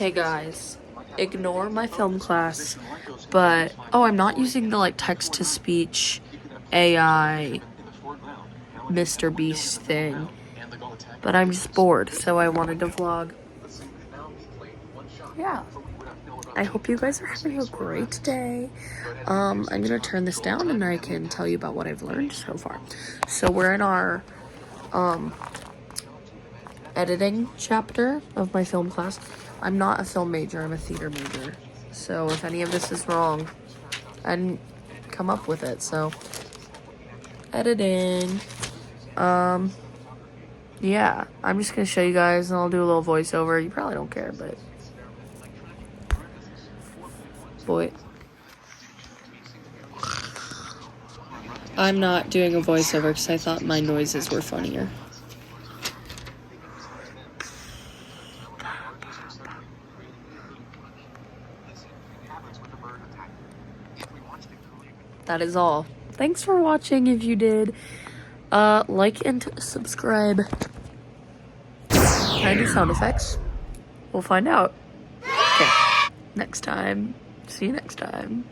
Hey guys, ignore my film class, but oh, I'm not using the like text to speech AI Mr. Beast thing, but I'm just bored, so I wanted to vlog. Yeah, I hope you guys are having a great day. I'm gonna turn this down and I can tell you about what I've learned so far. So we're in our editing chapter of my film class. I'm not a film major, I'm a theater major. So if any of this is wrong, I didn't come up with it, so editing. Yeah, I'm just gonna show you guys and I'll do a little voiceover. You probably don't care, but boy, I'm not doing a voiceover because I thought my noises were funnier. That is all. Thanks for watching if you did. Like and subscribe. Can I do sound effects? We'll find out. Okay. Next time. See you next time.